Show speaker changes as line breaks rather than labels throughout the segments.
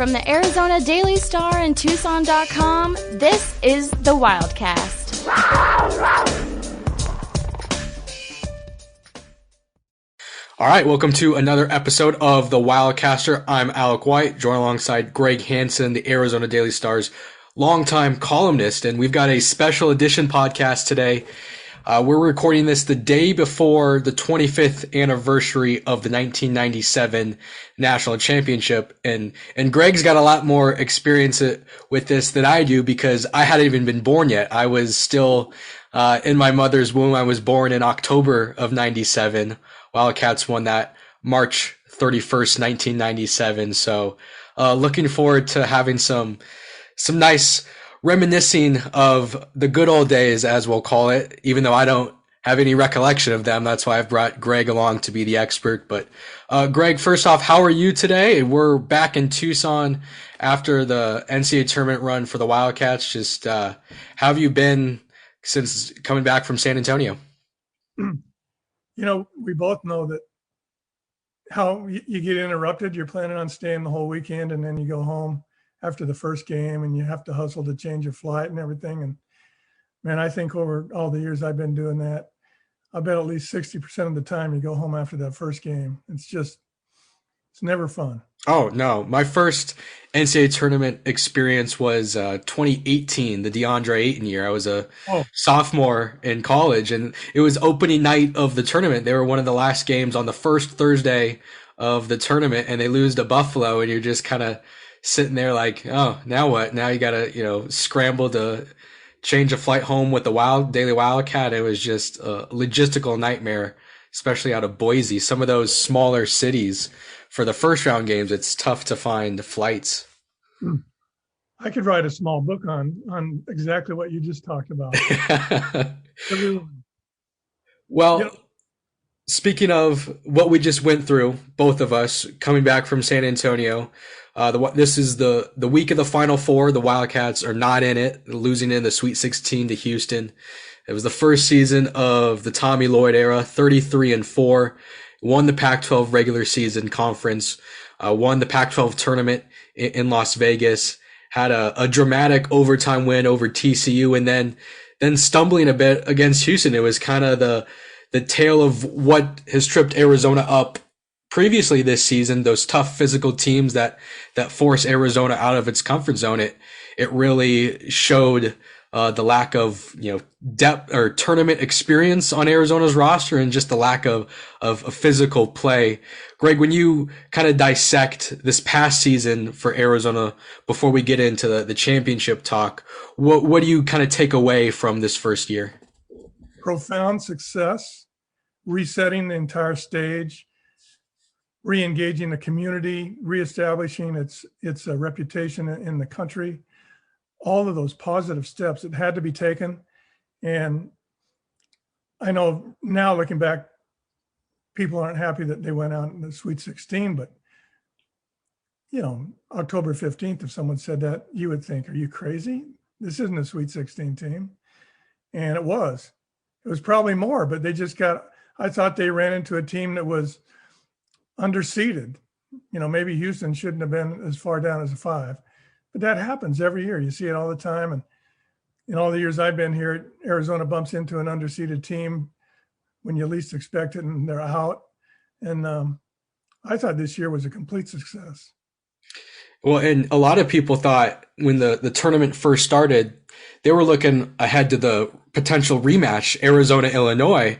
From the Arizona Daily Star and Tucson.com, this is the Wildcast.
All right, welcome to another episode of the Wildcaster. I'm Alec White, joined alongside Greg Hansen, the Arizona Daily Star's longtime columnist, and we've got a special edition podcast today. We're recording this the day before the 25th anniversary of the 1997 National Championship, and Greg's got a lot more experience with this than I do because I hadn't even been born yet. I was still in my mother's womb. I was born in October of 97. Wildcats won that March 31st, 1997. So looking forward to having some nice reminiscing of the good old days, as we'll call it, even though I don't have any recollection of them. That's why I've brought Greg along to be the expert. But Greg, first off, how are you today? We're back in Tucson after the NCAA tournament run for the Wildcats. Just how have you been since coming back from San Antonio?
You know, we both know that how you get interrupted. You're planning on staying the whole weekend, and then you go home after the first game and you have to hustle to change your flight and everything. And man, I think over all the years I've been doing that, I bet at least 60% of the time you go home after that first game. It's never fun.
Oh, no. My first NCAA tournament experience was 2018, the DeAndre Ayton year. I was a sophomore in college, and it was opening night of the tournament. They were one of the last games on the first Thursday of the tournament, and they lose to Buffalo, and you're just kind of sitting there like, oh, now what? Now you got to, scramble to change a flight home with the Daily Wildcat. It was just a logistical nightmare, especially out of Boise. Some of those smaller cities, for the first round games, it's tough to find flights.
I could write a small book on exactly what you just talked about.
Well, speaking of what we just went through, both of us coming back from San Antonio, this is the week of the Final Four. The Wildcats are not in it, losing in the Sweet 16 to Houston. It was the first season of the Tommy Lloyd era, 33-4. Won the Pac-12 regular season conference, won the Pac-12 tournament in Las Vegas, had a dramatic overtime win over TCU, and then stumbling a bit against Houston. It was kind of the tale of what has tripped Arizona up previously this season, those tough physical teams that force Arizona out of its comfort zone. It really showed the lack of depth or tournament experience on Arizona's roster, and just the lack of physical play. Greg, when you kind of dissect this past season for Arizona before we get into the championship talk, what do you kind of take away from this first year?
Profound success, resetting the entire stage, re-engaging the community, reestablishing its reputation in the country. All of those positive steps that had to be taken. And I know now, looking back, people aren't happy that they went out in the Sweet 16, but October 15th, if someone said that, you would think, are you crazy? This isn't a Sweet 16 team. And it was probably more, but I thought they ran into a team that was underseeded. Maybe Houston shouldn't have been as far down as a 5. But that happens every year. You see it all the time. And in all the years I've been here, Arizona bumps into an underseeded team when you least expect it, and they're out. And I thought this year was a complete success.
Well, and a lot of people thought when the tournament first started, they were looking ahead to the potential rematch, Arizona-Illinois.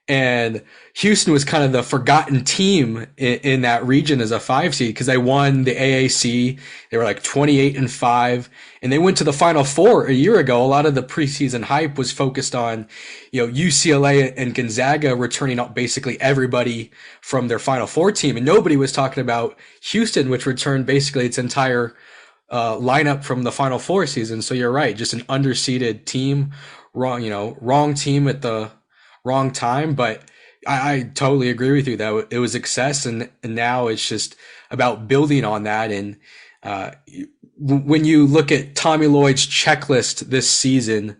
And Houston was kind of the forgotten team in that region as a 5 seed because they won the AAC. They were like 28-5, and they went to the Final Four a year ago. A lot of the preseason hype was focused on, UCLA and Gonzaga returning up basically everybody from their Final Four team, and nobody was talking about Houston, which returned basically its entire lineup from the Final Four season. So you're right, just an underseeded team, wrong team at the wrong time, but I totally agree with you that it was success, and now it's just about building on that. And when you look at Tommy Lloyd's checklist this season,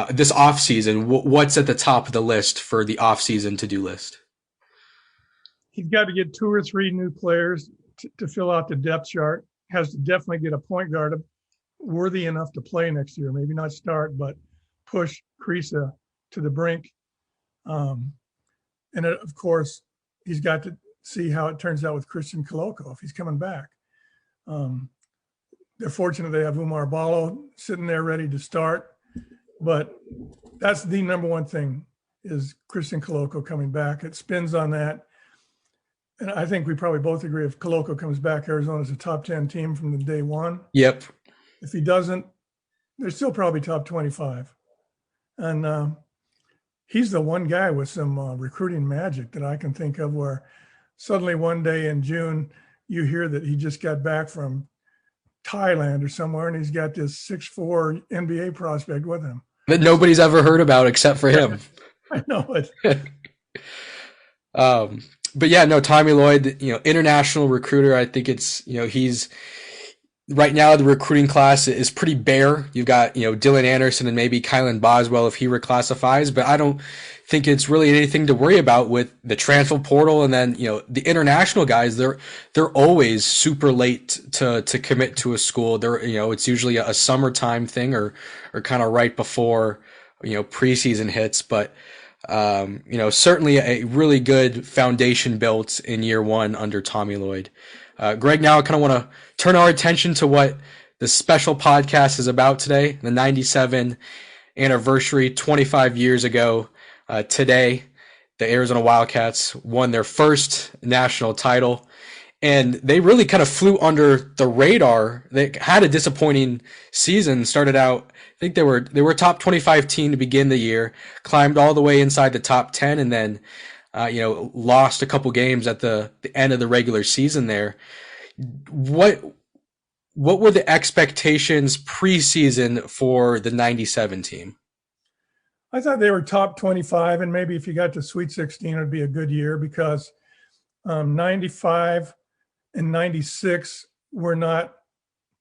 this off season, what's at the top of the list for the off season to-do list?
He's got to get 2 or 3 new players to fill out the depth chart. has to definitely get a point guard worthy enough to play next year. Maybe not start, but push Krisa to the brink. And of course, he's got to see how it turns out with Christian Koloko if he's coming back. They're fortunate they have Umar Ballo sitting there ready to start, but that's the number one thing is Christian Koloko coming back. It spins on that. And I think we probably both agree if Koloko comes back, Arizona's a top 10 team from the day one.
Yep.
If he doesn't, they're still probably top 25. And he's the one guy with some recruiting magic that I can think of where suddenly one day in June, you hear that he just got back from Thailand or somewhere and he's got this 6'4" NBA prospect with him.
That nobody's ever heard about except for him.
I know it.
But yeah, no, Tommy Lloyd, international recruiter. I think it's, he's right now the recruiting class is pretty bare. You've got, Dylan Anderson and maybe Kylan Boswell if he reclassifies, but I don't think it's really anything to worry about with the transfer portal. And then, the international guys, they're always super late to commit to a school. They're, it's usually a summertime thing or kind of right before, preseason hits, but certainly a really good foundation built in year one under Tommy Lloyd. Greg, now I kind of want to turn our attention to what the special podcast is about today, the 97 anniversary, 25 years ago today. The Arizona Wildcats won their first national title, and they really kind of flew under the radar. They had a disappointing season, started out, I think they were a top 25 team to begin the year, climbed all the way inside the top 10, and then, lost a couple games at the end of the regular season there. What were the expectations preseason for the 97 team?
I thought they were top 25, and maybe if you got to Sweet 16, it would be a good year because 95 and 96 were not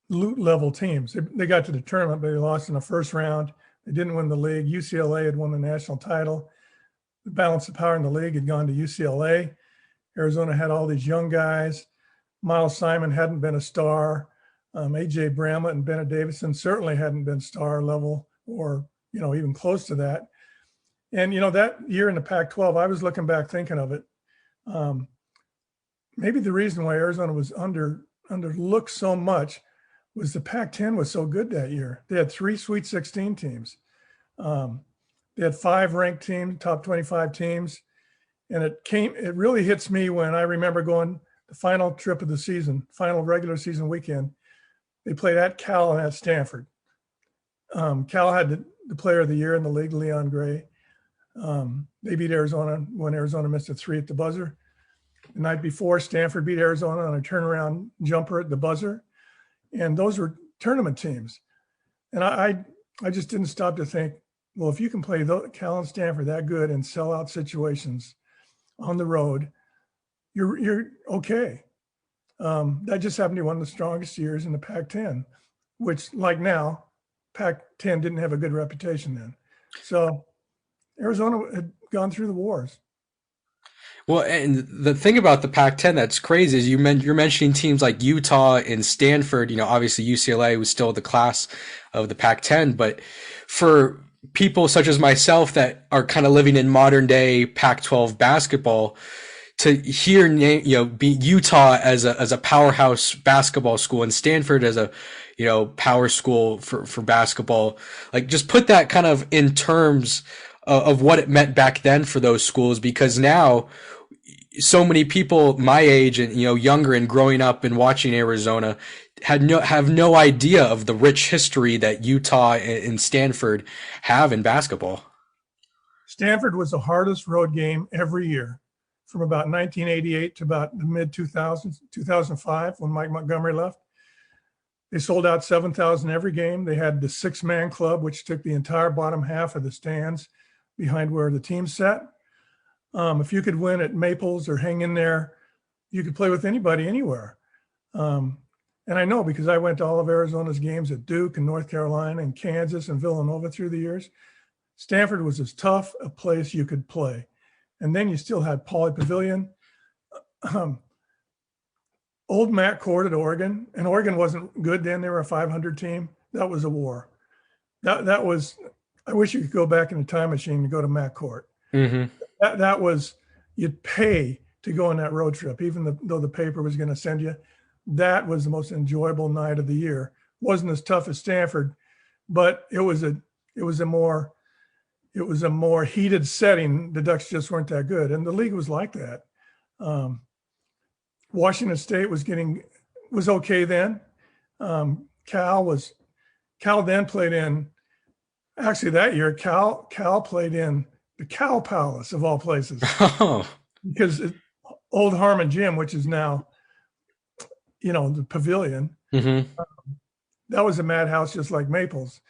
Lute level teams. They got to the tournament, but they lost in the first round. They didn't win the league. UCLA had won the national title. The balance of power in the league had gone to UCLA. Arizona had all these young guys. Miles Simon hadn't been a star. A.J. Bramlett and Bennett Davison certainly hadn't been star level or, even close to that. And, that year in the Pac-12, I was looking back thinking of it. Maybe the reason why Arizona was underlooked so much was the Pac-10 was so good that year. They had 3 Sweet 16 teams. They had 5 ranked teams, top 25 teams. And it really hits me when I remember going the final trip of the season, final regular season weekend. They played at Cal and at Stanford. Cal had the player of the year in the league, Leon Gray. They beat Arizona when Arizona missed a 3 at the buzzer. The night before, Stanford beat Arizona on a turnaround jumper at the buzzer. And those were tournament teams. And I just didn't stop to think, well, if you can play Cal and Stanford that good in sellout situations on the road, you're okay. That just happened to be one of the strongest years in the Pac-10, which, like now, Pac-10 didn't have a good reputation then. So Arizona had gone through the wars.
Well, and the thing about the Pac-10 that's crazy is you're mentioning teams like Utah and Stanford. Obviously UCLA was still the class of the Pac-10, but for people such as myself that are kind of living in modern day Pac-12 basketball, to hear be Utah as a powerhouse basketball school and Stanford as a power school for basketball, like just put that kind of in terms of what it meant back then for those schools, because now so many people my age and younger and growing up and watching Arizona have no idea of the rich history that Utah and Stanford have in basketball.
Stanford was the hardest road game every year from about 1988 to about the mid 2000s, 2005 when Mike Montgomery left. They sold out 7,000 every game. They had the 6-man club, which took the entire bottom half of the stands behind where the team sat. If you could win at Maples or hang in there, you could play with anybody anywhere. And I know because I went to all of Arizona's games at Duke and North Carolina and Kansas and Villanova through the years. Stanford was as tough a place you could play. And then you still had Pauley Pavilion. old Matt Cord at Oregon, and Oregon wasn't good then. They were a 500 team. That was a war. That was, I wish you could go back in the time machine and go to Matt Cord.
Mm-hmm.
That was, you'd pay to go on that road trip, even though the paper was going to send you. That was the most enjoyable night of the year. Wasn't as tough as Stanford, but it was a more heated setting. The Ducks just weren't that good, and the league was like that. Washington State was okay then. Cal then played in. Actually, that year, Cal played in the Cow Palace of all places, because old Harmon Gym, which is now, the Pavilion.
Mm-hmm.
That was a madhouse just like Maples.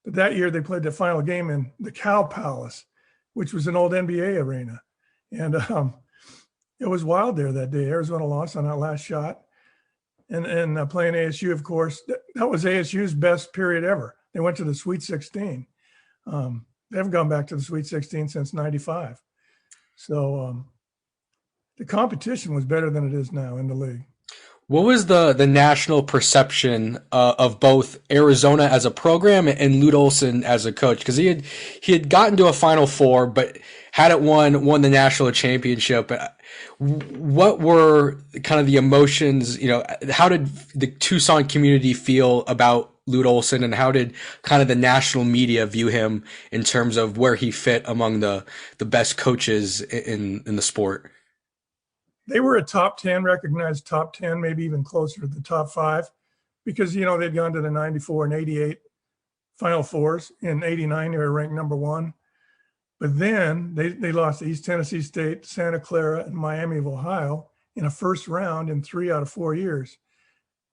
But that year they played the final game in the Cow Palace, which was an old NBA arena. And it was wild there that day. Arizona lost on that last shot. And playing ASU, of course, that was ASU's best period ever. They went to the Sweet 16. They haven't gone back to the Sweet 16 since 95. So the competition was better than it is now in the league.
What was the national perception of both Arizona as a program and Lute Olson as a coach? Because he had gotten to a Final Four, but hadn't won the national championship. What were kind of the emotions? How did the Tucson community feel about Lute Olson, and how did kind of the national media view him in terms of where he fit among the best coaches in the sport?
They were a top 10, recognized top 10, maybe even closer to the top 5, because, they'd gone to the 94 and 88 Final Fours. In 89, they were ranked number 1. But then they lost to East Tennessee State, Santa Clara, and Miami of Ohio in a first round in 3 out of 4 years.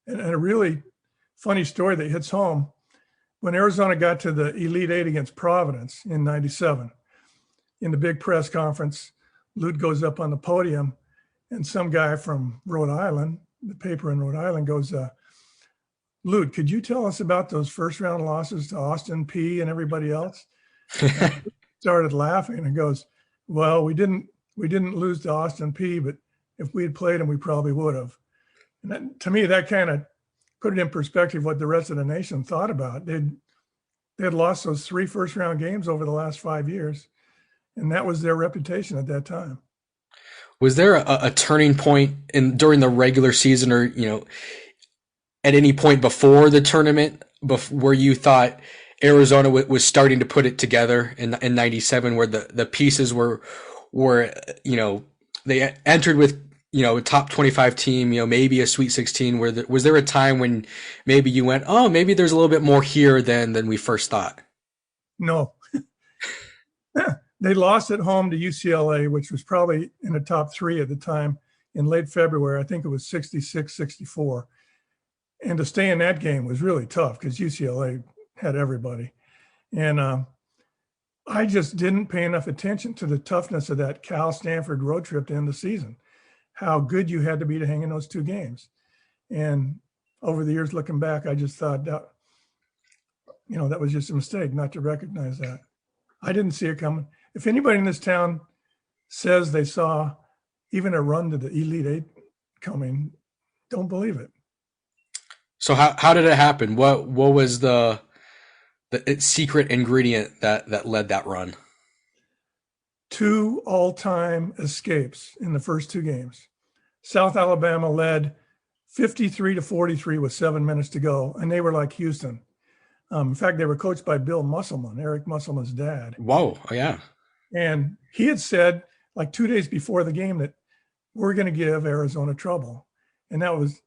And a really funny story that hits home, when Arizona got to the Elite Eight against Providence in 97, in the big press conference, Lute goes up on the podium, and some guy from Rhode Island, the paper in Rhode Island, goes, Lute, could you tell us about those first round losses to Austin Peay and everybody else? And started laughing and goes, well, we didn't lose to Austin Peay, but if we had played them, we probably would have. And that, to me, that kind of put it in perspective what the rest of the nation thought about. They had lost those 3 first round games over the last 5 years, and that was their reputation at that time.
Was there a turning point during the regular season, or at any point before the tournament, where you thought Arizona was starting to put it together in 97, where the pieces were they entered with a top 25 team, maybe a Sweet 16? Was there a time when maybe you went, oh, maybe there's a little bit more here than we first thought?
No. They lost at home to UCLA, which was probably in the top 3 at the time, in late February. I think it was 66-64. And to stay in that game was really tough because UCLA had everybody. And I just didn't pay enough attention to the toughness of that Cal-Stanford road trip to end the season, how good you had to be to hang in those 2 games. And over the years, looking back, I just thought that, that was just a mistake not to recognize that. I didn't see it coming. If anybody in this town says they saw even a run to the Elite Eight coming, don't believe it.
So how did it happen? What was the secret ingredient that led that run?
2 all-time escapes in the first 2 games. South Alabama led 53-43 with 7 minutes to go, and they were like Houston. In fact, they were coached by Bill Musselman, Eric Musselman's dad.
Whoa, oh, yeah.
And he had said, like 2 days before the game, that we're going to give Arizona trouble. And that was,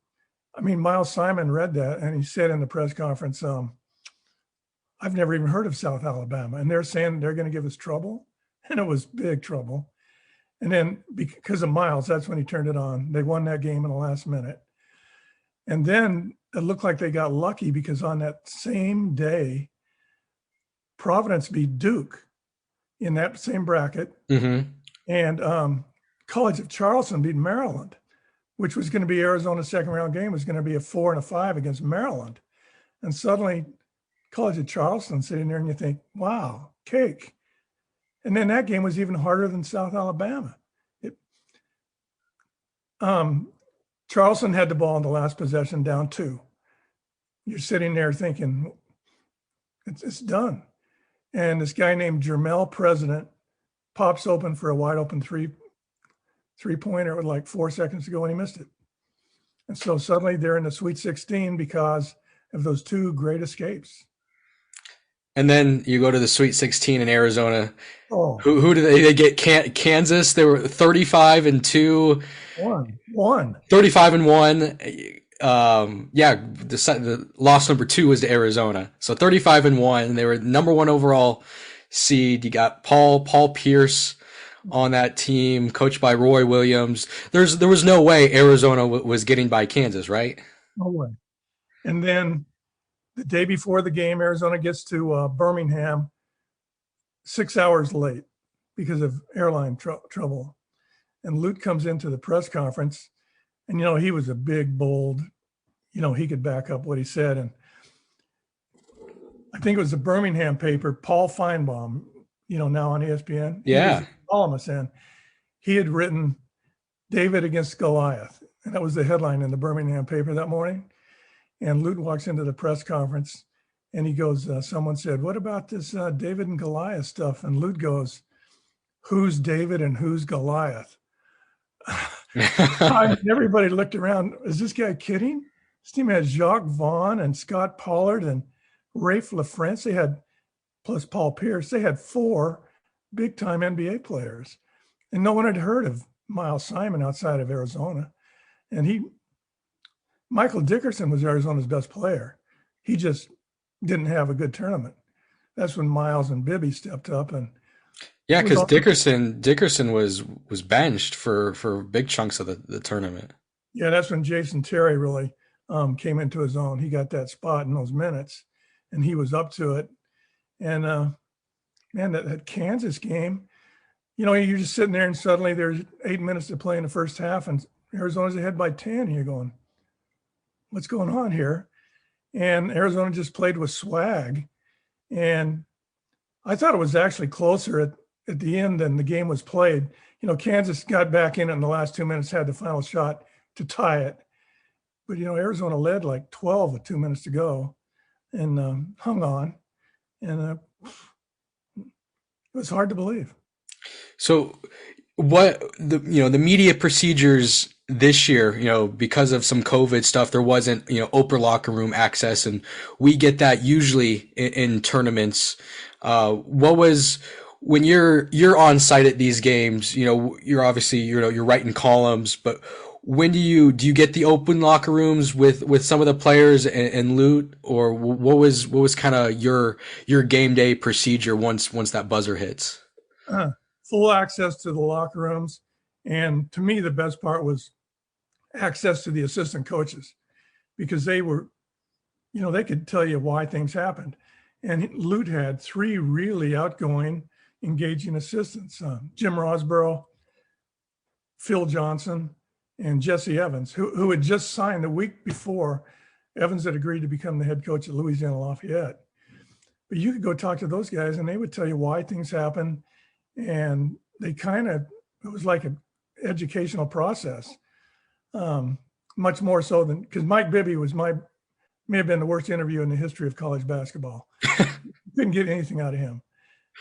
Miles Simon read that, and he said in the press conference, I've never even heard of South Alabama. And they're saying they're going to give us trouble. And it was big trouble. And then because of Miles, that's when he turned it on. They won that game in the last minute. And then it looked like they got lucky because on that same day, Providence beat Duke in that same bracket.
Mm-hmm.
And College of Charleston beat Maryland, which was going to be Arizona's second round game, was going to be a 4 and a 5 against Maryland. And suddenly College of Charleston sitting there and you think, wow, cake. And then that game was even harder than South Alabama. Charleston had the ball in the last possession, down 2. You're sitting there thinking, it's done. And this guy named Jermel President pops open for a wide open three-pointer with like 4 seconds to go, and he missed it. And so suddenly they're in the Sweet 16 because of those 2 great escapes.
And then you go to the Sweet 16 in Arizona.
Oh,
Who did they get? Kansas. They were 35-2. 35-1. The loss number 2 was to Arizona. So 35-1. They were number 1 overall seed. You got Paul Pierce on that team, coached by Roy Williams. There was no way Arizona was getting by Kansas, right?
No way. And then the day before the game, Arizona gets to Birmingham 6 hours late because of airline trouble. And Lute comes into the press conference, and, he was a big, bold, he could back up what he said. And I think it was the Birmingham paper, Paul Feinbaum, now on ESPN.
Yeah.
Columnist, and he had written David against Goliath. And that was the headline in the Birmingham paper that morning. And Lute walks into the press conference and he goes, someone said, what about this David and Goliath stuff? And Lute goes, who's David and who's Goliath? Everybody looked around. Is this guy kidding? This team had Jacques Vaughn and Scott Pollard and Rafe LaFrance. They had, plus Paul Pierce, they had 4 big-time NBA players. And no one had heard of Miles Simon outside of Arizona. And Michael Dickerson was Arizona's best player. He just didn't have a good tournament. That's when Miles and Bibby stepped up. And
yeah, because Dickerson was benched for big chunks of the tournament.
Yeah, that's when Jason Terry really came into his own. He got that spot in those minutes, and he was up to it. And man, that Kansas game, you're just sitting there and suddenly there's 8 minutes to play in the first half and Arizona's ahead by 10. And you're going, what's going on here? And Arizona just played with swag. And I thought it was actually closer at the end than the game was played. Kansas got back in the last 2 minutes, had the final shot to tie it. But, Arizona led like 12 with 2 minutes to go and hung on. And it was hard to believe.
So what the media procedures this year, because of some COVID stuff, there wasn't, open locker room access, and we get that usually in tournaments. What was, when you're on site at these games, you're obviously, you're writing columns, but when do you get the open locker rooms with some of the players and Lute, or what was kind of your game day procedure once that buzzer hits?
Full access to the locker rooms. And to me, the best part was access to the assistant coaches, because they were, they could tell you why things happened. And Lute had 3 really outgoing, engaging assistants, Jim Rosborough, Phil Johnson, and Jesse Evans, who had just signed the week before. Evans had agreed to become the head coach at Louisiana Lafayette. But you could go talk to those guys and they would tell you why things happened. And they it was like an educational process, much more so than, because Mike Bibby may have been the worst interview in the history of college basketball. Couldn't get anything out of him.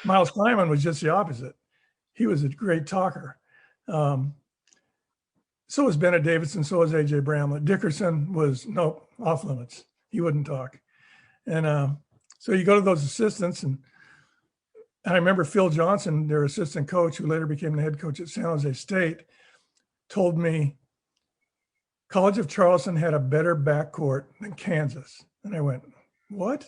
Miles Simon was just the opposite. He was a great talker. So was Bennett Davidson, so was A.J. Bramlett. Dickerson was, off limits. He wouldn't talk. And so you go to those assistants, and I remember Phil Johnson, their assistant coach, who later became the head coach at San Jose State, told me College of Charleston had a better backcourt than Kansas. And I went, what?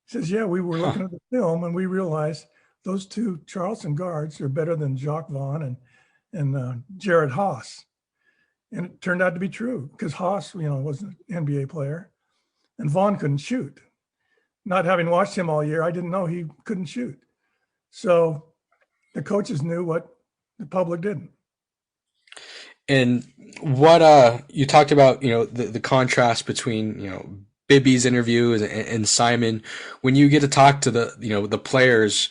He says, yeah, we were looking at the film and we realized those 2 Charleston guards are better than Jacques Vaughn and Jared Haas. And it turned out to be true, because Haas, was an NBA player and Vaughn couldn't shoot. Not having watched him all year, I didn't know he couldn't shoot. So the coaches knew what the public didn't.
And what you talked about, the contrast between, Bibby's interview and Simon, when you get to talk to the players,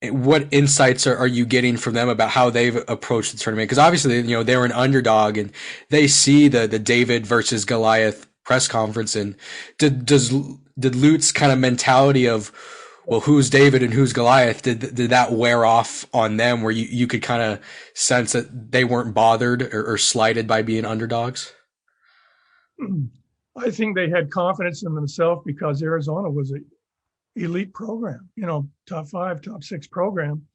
what insights are you getting from them about how they've approached the tournament? Because obviously, they're an underdog and they see the David versus Goliath press conference. And did Lute's kind of mentality of, well, who's David and who's Goliath, did that wear off on them where you could kind of sense that they weren't bothered or slighted by being underdogs?
I think they had confidence in themselves because Arizona was an elite program, top 5, top 6 program.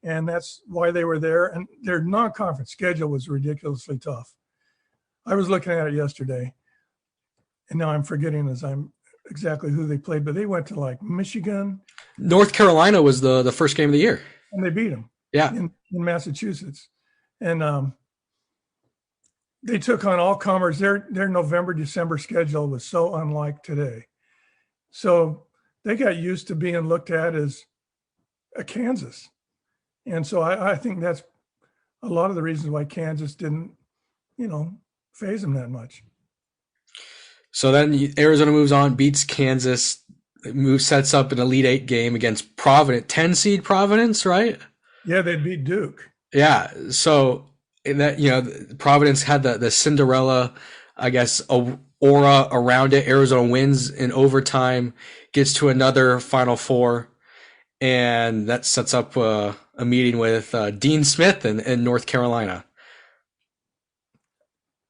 And that's why they were there. And their non-conference schedule was ridiculously tough. I was looking at it yesterday, and now I'm forgetting exactly who they played, but they went to like Michigan.
North Carolina was the first game of the year.
And they beat them.
Yeah.
In Massachusetts. And they took on all comers. Their November, December schedule was so unlike today. So they got used to being looked at as a Kansas. And so I think that's a lot of the reasons why Kansas didn't, phase them that much.
So then Arizona moves on, beats Kansas, sets up an Elite Eight game against Providence, 10 seed Providence, right?
Yeah, they beat Duke.
Yeah. So in that, Providence had the Cinderella, I guess, aura around it. Arizona wins in overtime, gets to another Final Four, and that sets up a meeting with Dean Smith in North Carolina.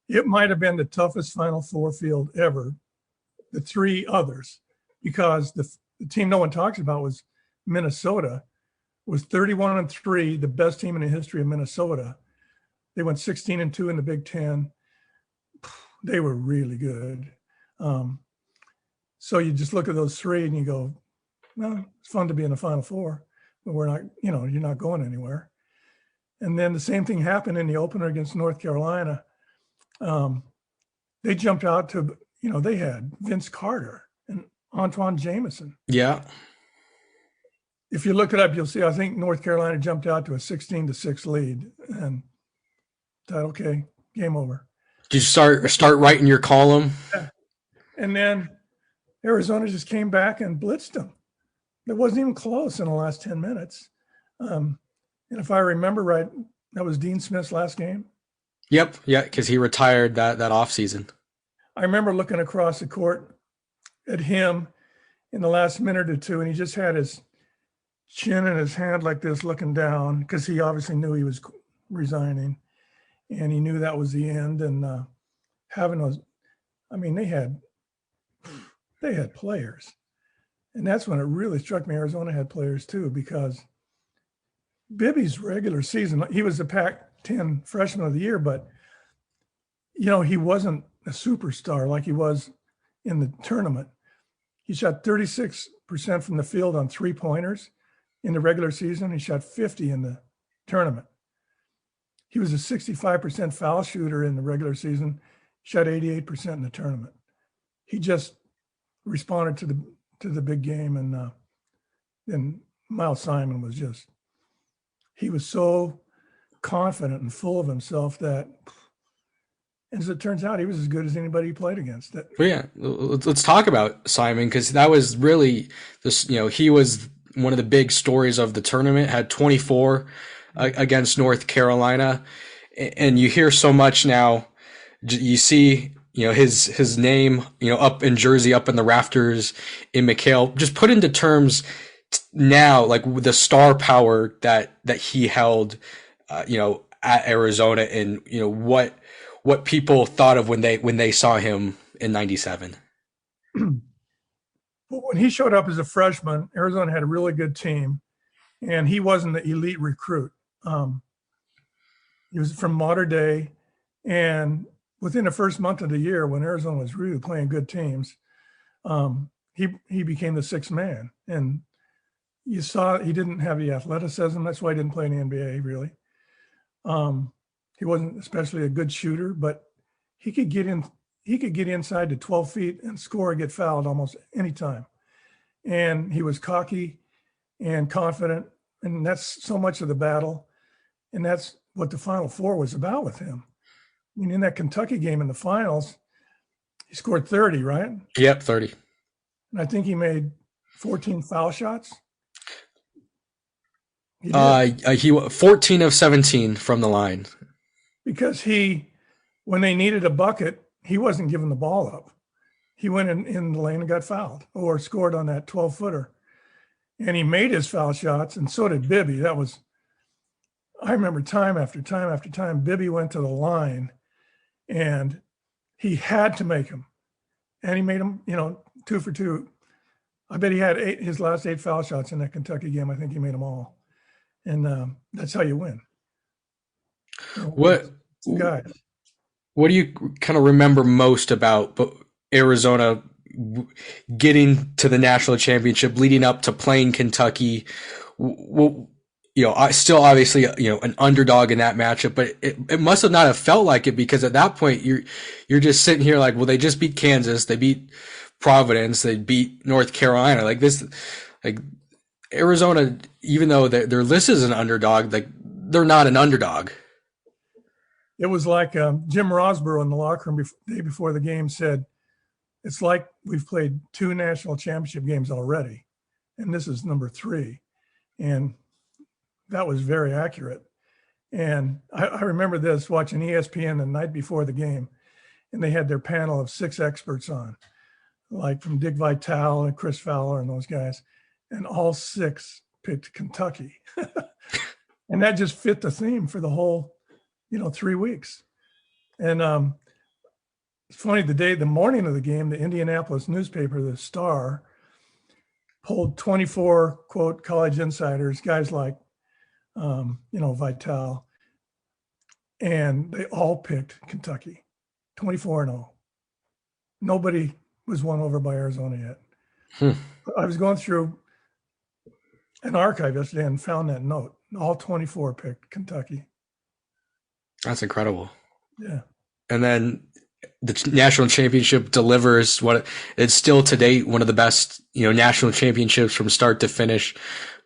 It might have been the toughest Final Four field ever, the 3 others, because the team no one talks about was Minnesota, was 31-3, the best team in the history of Minnesota. They went 16-2 in the Big Ten. They were really good. So you just look at those 3 and you go, well, it's fun to be in the Final Four, but we're not, you're not going anywhere. And then the same thing happened in the opener against North Carolina. They jumped out to, they had Vince Carter and Antoine Jameson.
Yeah.
If you look it up, you'll see, I think North Carolina jumped out to a 16-6 lead and thought, okay, game over.
Did you start writing your column?
Yeah. And then Arizona just came back and blitzed them. It wasn't even close in the last 10 minutes. And if I remember right, that was Dean Smith's last game.
Yep. Yeah, because he retired that offseason.
I remember looking across the court at him in the last minute or two, and he just had his chin in his hand like this, looking down, because he obviously knew he was resigning, and he knew that was the end. And having those, they had players, and that's when it really struck me. Arizona had players too, because Bibby's regular season, he was the Pac-10 Freshman of the Year, but he wasn't a superstar like he was in the tournament. He shot 36% from the field on 3-pointers in the regular season. He shot 50 in the tournament. He was a 65% foul shooter in the regular season, shot 88% in the tournament. He just responded to the big game. And then Miles Simon was he was so confident and full of himself that, as it turns out, he was as good as anybody he played against.
Well, yeah, let's talk about Simon, because that was really this. He was one of the big stories of the tournament. Had 24 against North Carolina, and you hear so much now. You see, his name, up in Jersey, up in the rafters in McHale. Just put into terms now, like the star power that he held, at Arizona, and what people thought of when they saw him in '97.
Well, when he showed up as a freshman, Arizona had a really good team, and he wasn't the elite recruit. He was from Mater Dei, and within the first month of the year, when Arizona was really playing good teams, he became the 6th man. And you saw he didn't have the athleticism. That's why he didn't play in the NBA, really. He wasn't especially a good shooter, but he could get inside to 12 feet and score and get fouled almost any time. And he was cocky and confident, and that's so much of the battle. And that's what the Final Four was about with him. In that Kentucky game in the finals, he scored 30, right?
Yep, 30.
And I think he made 14 foul shots.
He 14 of 17 from the line.
Because when they needed a bucket, he wasn't giving the ball up. He went in the lane and got fouled or scored on that 12-footer. And he made his foul shots, and so did Bibby. I remember time after time after time, Bibby went to the line, and he had to make them. And he made them, 2 for 2. I bet he had his last 8 foul shots in that Kentucky game. I think he made them all. And that's how you win.
What do you kind of remember most about Arizona getting to the national championship, leading up to playing Kentucky? Still obviously, an underdog in that matchup, but it must have not have felt like it, because at that point you're just sitting here like, well, they just beat Kansas, they beat Providence, they beat North Carolina, like this, like Arizona, even though they're listed as an underdog, like they're not an underdog.
It was like Jim Rosborough in the locker room the day before the game said, it's like we've played 2 national championship games already, and this is number 3. And that was very accurate. And I remember this, watching ESPN the night before the game, and they had their panel of 6 experts on, like from Dick Vitale and Chris Fowler and those guys, and all 6 picked Kentucky. And that just fit the theme for the whole 3 weeks. And it's funny, the morning of the game, the Indianapolis newspaper, the Star, polled 24, quote, college insiders, guys like, Vitale, and they all picked Kentucky, 24-0. Nobody was won over by Arizona yet. I was going through an archive yesterday and found that note. All 24 picked Kentucky.
That's incredible.
Yeah.
And then the national championship delivers what it's still to date one of the best, national championships from start to finish.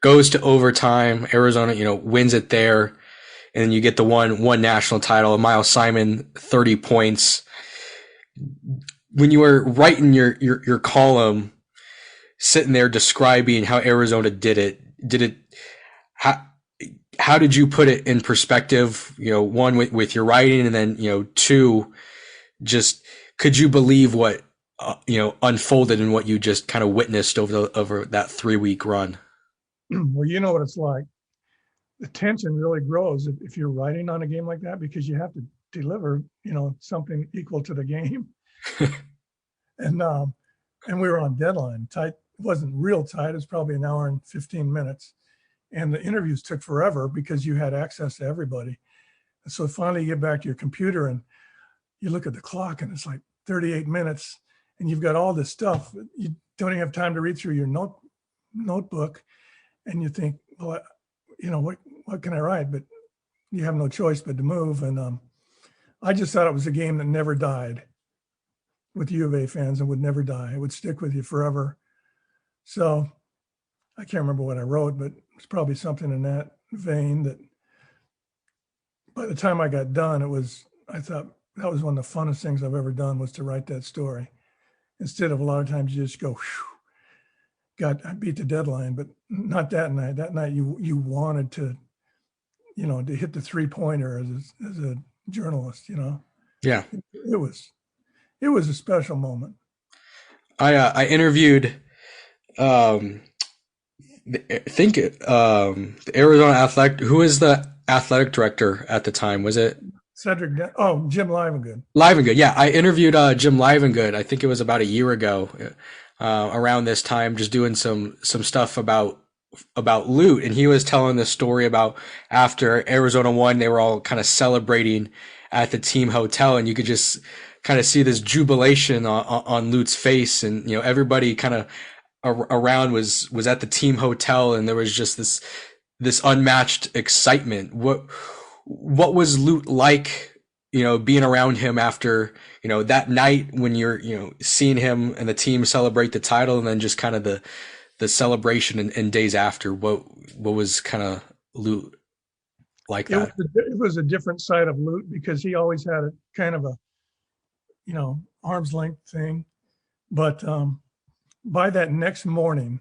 Goes to overtime. Arizona, wins it there, and then you get the one national title. Miles Simon, 30 points. When you were writing your column, sitting there describing how Arizona did it how did you put it in perspective? One with your writing, and then 2, just could you believe what unfolded and what you just kind of witnessed over that 3-week run?
Well, you know what it's like. The tension really grows if you're writing on a game like that, because you have to deliver, something equal to the game. And we were on deadline. Tight. It wasn't real tight. It was probably an hour and 15 minutes. And the interviews took forever because you had access to everybody. And so finally you get back to your computer and you look at the clock and it's like 38 minutes and you've got all this stuff. You don't even have time to read through your notebook. And you think, well, what can I write? But you have no choice but to move. And I just thought it was a game that never died with U of A fans and would never die. It would stick with you forever. So I can't remember what I wrote, but it's probably something in that vein that by the time I got done, I thought that was one of the funnest things I've ever done, was to write that story. Instead of a lot of times you just go, I beat the deadline, but not that night. That night you wanted to, to hit the 3-pointer as a journalist,
Yeah.
It was a special moment.
I interviewed, the Arizona Athletic, who was the athletic director at the time? Was it
Jim Livengood?
Livengood, yeah. I interviewed Jim Livengood. I think it was about a year ago, around this time, just doing some stuff about Lute, and he was telling this story about after Arizona won, they were all kind of celebrating at the team hotel, and you could just kind of see this jubilation on Lute's face, and everybody kind of around was at the team hotel, and there was just this unmatched excitement. What was Lute like, being around him after, that night when you're, seeing him and the team celebrate the title, and then just kind of the celebration and days after? What was kind of Lute like that?
It was a different side of Lute, because he always had a kind of a, arm's length thing. But by that next morning,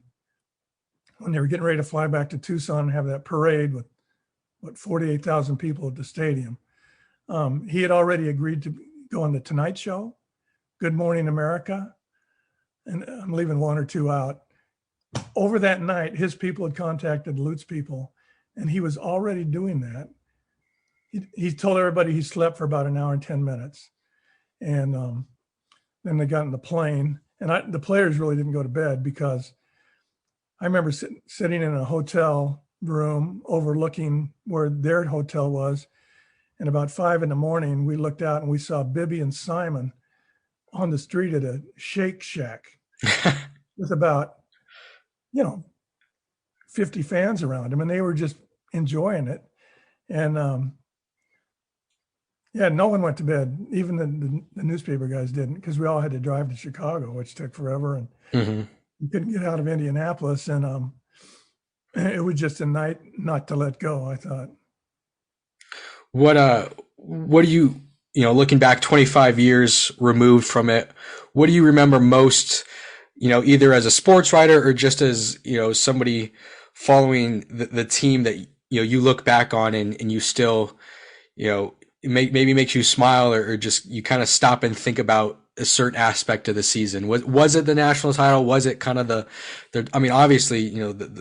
when they were getting ready to fly back to Tucson and have that parade with 48,000 people at the stadium. He had already agreed to go on the Tonight Show, Good Morning America, and I'm leaving one or two out. Over that night, his people had contacted Lute's people, and he was already doing that. He told everybody he slept for about an hour and 10 minutes. And then they got in the plane, and the players really didn't go to bed, because I remember sitting in a hotel room overlooking where their hotel was. And about 5 a.m, we looked out and we saw Bibby and Simon on the street at a Shake Shack with about, 50 fans around them, and they were just enjoying it. And no one went to bed. Even the newspaper guys didn't, because we all had to drive to Chicago, which took forever, and you couldn't get out of Indianapolis. And it was just a night not to let go, I thought.
What do you, looking back 25 years removed from it, what do you remember most, either as a sports writer or just as, somebody following the team that, you look back on and you still, maybe makes you smile, or just you kind of stop and think about a certain aspect of the season? Was it the national title? Was it kind of obviously,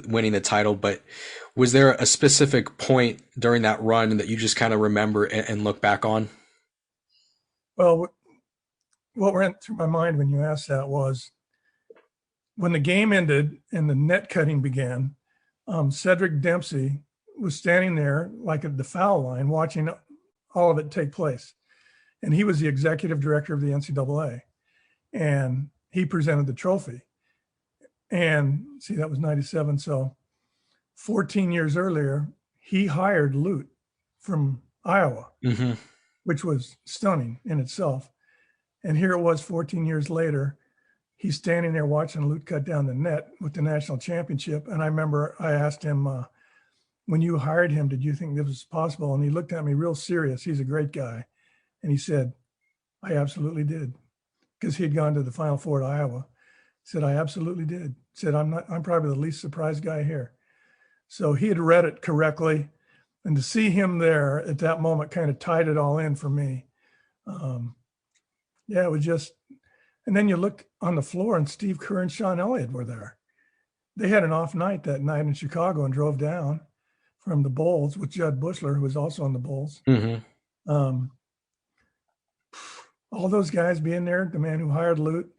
winning the title, but was there a specific point during that run that you just kind of remember and look back on?
Well, what went through my mind when you asked that was, when the game ended and the net cutting began, Cedric Dempsey was standing there like at the foul line watching all of it take place. And he was the executive director of the NCAA. And he presented the trophy. And see, that was 97. So 14 years earlier, he hired Lute from Iowa, which was stunning in itself. And here it was 14 years later, he's standing there watching Lute cut down the net with the national championship. And I remember I asked him, when you hired him, did you think this was possible? And he looked at me real serious. He's a great guy. And he said, I absolutely did. Because he had gone to the Final Four at Iowa. He said, I absolutely did. He said, I'm probably the least surprised guy here. So he had read it correctly. And to see him there at that moment kind of tied it all in for me. It was just, and then you look on the floor and Steve Kerr and Sean Elliott were there. They had an off night that night in Chicago and drove down from the Bulls with Judd Bushler, who was also on the Bulls. All those guys being there, the man who hired Lute,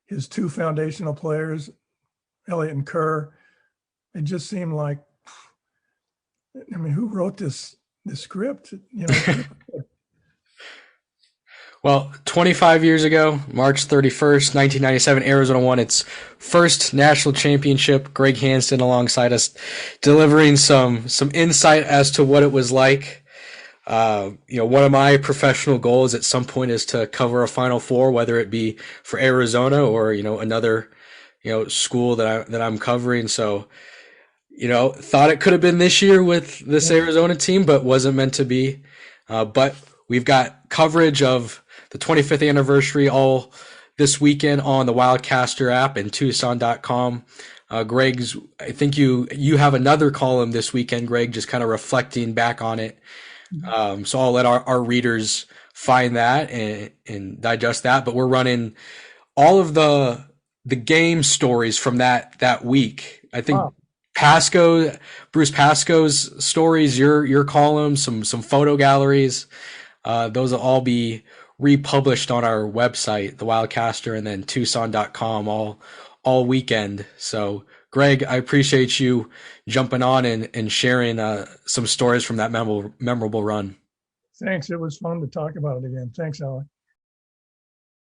his two foundational players, Elliott and Kerr, it just seemed like, who wrote this script?
Well, 25 years ago, March 31st, 1997, Arizona won its first national championship. Greg Hansen alongside us, delivering some insight as to what it was like. One of my professional goals at some point is to cover a Final Four, whether it be for Arizona or, another, school that I'm covering. So, thought it could have been this year with this Arizona team, but wasn't meant to be. But we've got coverage of the 25th anniversary all this weekend on the Wildcaster app and Tucson.com. Greg's, I think you have another column this weekend, Greg, just kind of reflecting back on it. So I'll let our readers find that and digest that. But we're running all of the game stories from that week. I think Bruce Pascoe's stories, your column, some photo galleries, those will all be republished on our website, the Wildcaster, and then Tucson.com all weekend. So Greg, I appreciate you jumping on and sharing some stories from that memorable run.
Thanks. It was fun to talk about it again. Thanks, Alec.